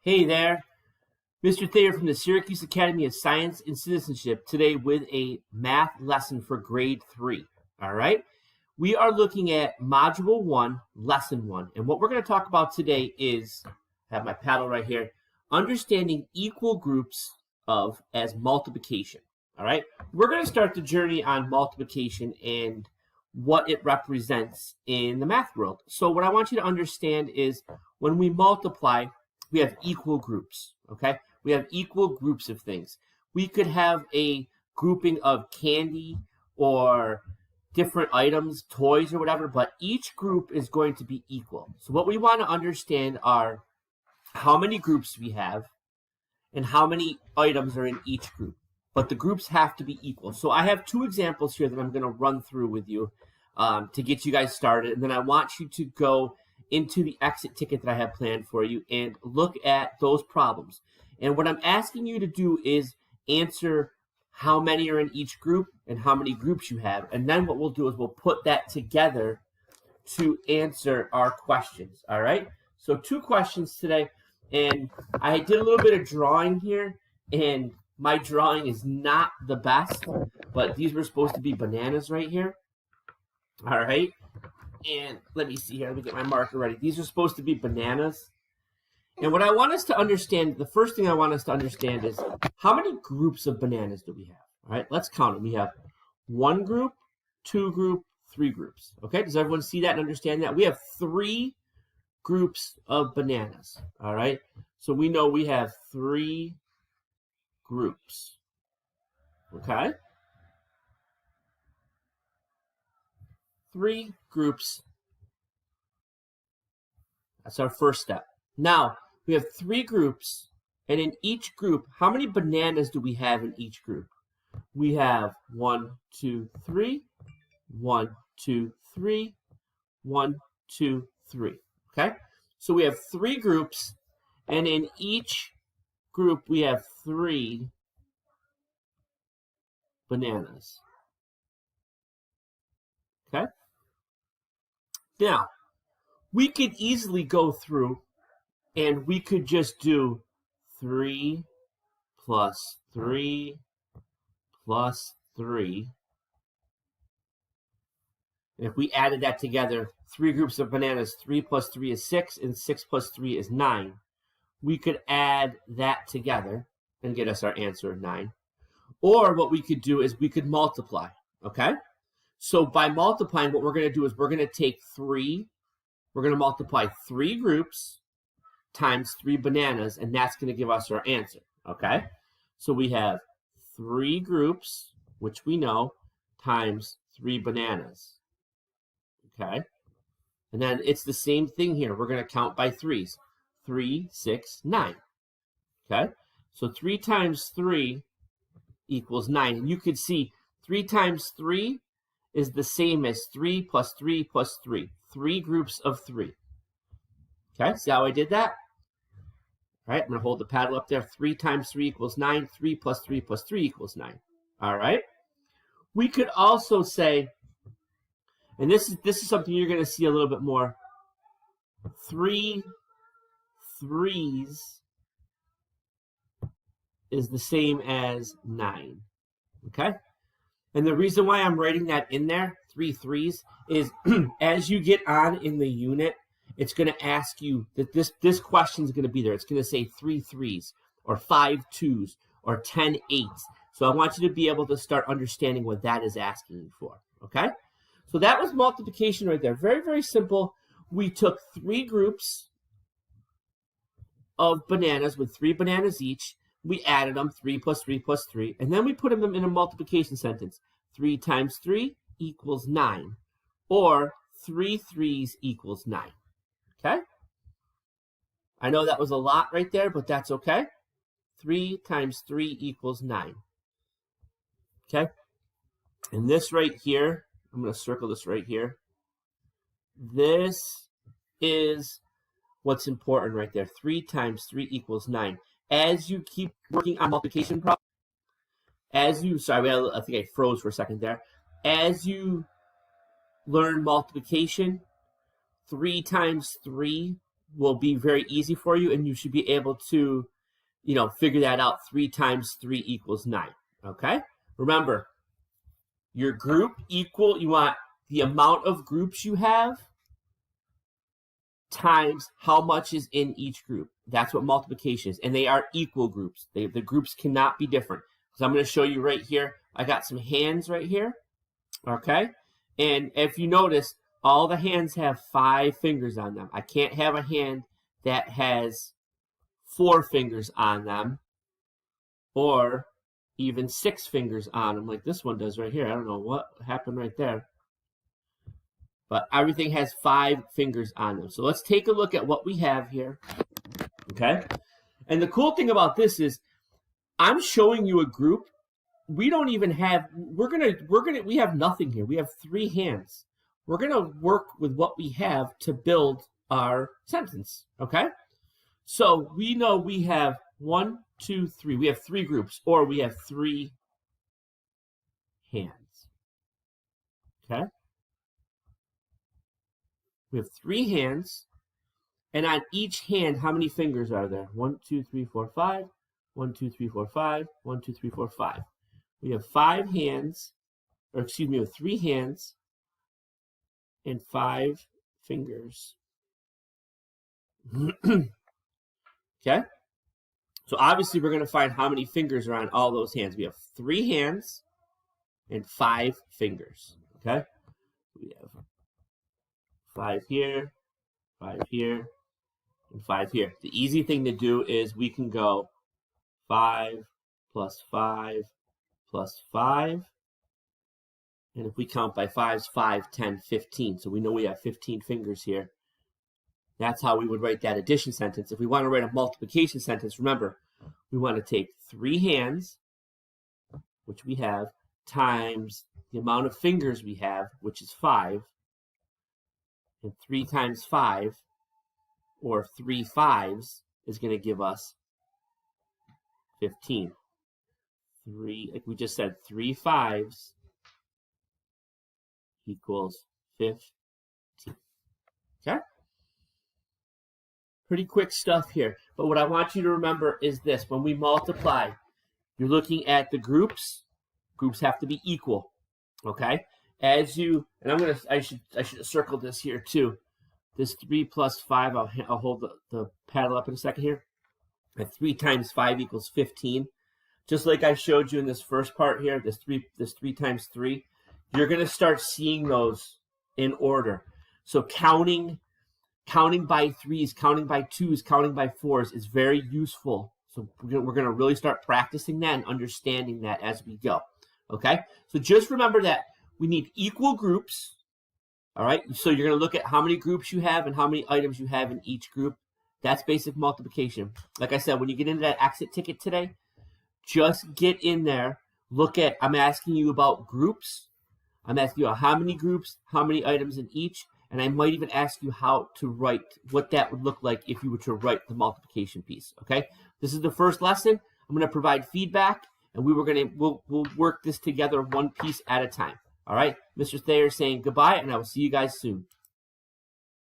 Hey there, Mr. Thayer from the Syracuse Academy of Science and Citizenship, today with a math lesson for grade 3. All right, we are looking at Module 1, Lesson 1, and what we're going to talk about today is, I have my paddle right here, understanding equal groups of as multiplication. All right, we're going to start the journey on multiplication and what it represents in the math world. So what I want you to understand is when we multiply, we have equal groups, okay? We have equal groups of things. We could have a grouping of candy or different items, toys or whatever, but each group is going to be equal. So what we want to understand are how many groups we have and how many items are in each group. But the groups have to be equal. So I have two examples here that I'm going to run through with you to get you guys started. And then I want you to go into the exit ticket that I have planned for you and look at those problems. And what I'm asking you to do is answer how many are in each group and how many groups you have. And then what we'll do is we'll put that together to answer our questions. All right? So two questions today. And I did a little bit of drawing here, and my drawing is not the best, but these were supposed to be bananas right here. All right. And let me see here. Let me get my marker ready. These are supposed to be bananas. And what I want us to understand, the first thing I want us to understand is how many groups of bananas do we have? All right, let's count them. We have one group, two group, three groups. Okay, does everyone see that and understand that? We have three groups of bananas. All right, so we know we have three groups. Okay, three groups. That's our first step. Now, we have three groups, and in each group, how many bananas do we have in each group? We have 1, 2, 3, 1, 2, 3, 1, 2, 3. Okay? So we have three groups, and in each group, we have three bananas. Okay? Now, we could easily go through and we could just do 3 plus 3 plus 3. And if we added that together, three groups of bananas, 3 plus 3 is 6, and 6 plus 3 is 9. We could add that together and get us our answer of 9. Or what we could do is we could multiply, okay? So by multiplying, what we're going to do is we're going to take 3, we're going to multiply 3 groups times 3 bananas, and that's going to give us our answer, okay? So we have 3 groups, which we know, times 3 bananas, okay? And then it's the same thing here. We're going to count by 3s. 3, 6, 9, okay? So 3 times 3 equals 9. And you could see 3 times 3 is the same as 3 plus 3 plus 3. 3 groups of 3. Okay, see how I did that? All right, I'm going to hold the paddle up there. 3 times 3 equals 9. 3 plus 3 plus 3 equals 9. All right. We could also say, and this is something you're going to see a little bit more, 3 threes is the same as 9. Okay? And the reason why I'm writing that in there, 3 threes, is as you get on in the unit, it's going to ask you that this question is going to be there. It's going to say 3 threes or 5 twos or 10 eights. So I want you to be able to start understanding what that is asking you for. Okay? So that was multiplication right there. Very, very simple. We took 3 groups of bananas with 3 bananas each. We added them, 3 plus 3 plus 3, and then we put them in a multiplication sentence. 3 times 3 equals 9, or 3 threes equals 9. Okay? I know that was a lot right there, but that's okay. 3 times 3 equals 9. Okay? And this right here, I'm going to circle this right here. This is what's important right there. 3 times 3 equals 9. As you keep working on multiplication problems, I think I froze for a second there. As you learn multiplication, 3 times 3 will be very easy for you, and you should be able to, figure that out. 3 times 3 equals 9. Okay? Remember, your group equal, you want the amount of groups you have times how much is in each group. That's what multiplication is. And they are equal groups. The groups cannot be different. So I'm going to show you right here. I got some hands right here. Okay? And if you notice, all the hands have 5 fingers on them. I can't have a hand that has 4 fingers on them or even 6 fingers on them like this one does right here. I don't know what happened right there. But everything has 5 fingers on them. So let's take a look at what we have here. Okay? And the cool thing about this is I'm showing you a group. We don't even have, we have nothing here. We have 3 hands. We're going to work with what we have to build our sentence. Okay? So we know we have 1, 2, 3. We have 3 groups, or we have 3 hands. Okay? We have 3 hands, and on each hand, how many fingers are there? 1, 2, 3, 4, 5. 1, 2, 3, 4, 5. 1, 2, 3, 4, 5. We have 5 hands, or excuse me, we have 3 hands and 5 fingers. Okay? So obviously we're going to find how many fingers are on all those hands. We have 3 hands and 5 fingers. Okay? We have 5 here, 5 here, and 5 here. The easy thing to do is we can go 5 plus 5 plus 5. And if we count by 5s, 5, 10, 15. So we know we have 15 fingers here. That's how we would write that addition sentence. If we want to write a multiplication sentence, remember, we want to take 3 hands, which we have, times the amount of fingers we have, which is 5. And 3 times 5, or 3 5s, is going to give us 15. 3, like we just said, 3 5s equals 15. Okay? Pretty quick stuff here. But what I want you to remember is this. When we multiply, you're looking at the groups. Groups have to be equal. Okay? As you, and I should circle this here too. This 3 plus 5, I'll hold the paddle up in a second here. And 3 times 5 equals 15. Just like I showed you in this first part here, this 3 times 3, you're going to start seeing those in order. So counting by 3s, counting by 2s, counting by 4s is very useful. So we're going to really start practicing that and understanding that as we go. Okay? So just remember that we need equal groups. All right? So you're going to look at how many groups you have and how many items you have in each group. That's basic multiplication. Like I said, when you get into that exit ticket today, just get in there. Look at, I'm asking you about groups. I'm asking you how many groups, how many items in each, and I might even ask you how to write, what that would look like if you were to write the multiplication piece, okay? This is the first lesson. I'm going to provide feedback, and we'll work this together one piece at a time, all right? Mr. Thayer saying goodbye, and I will see you guys soon.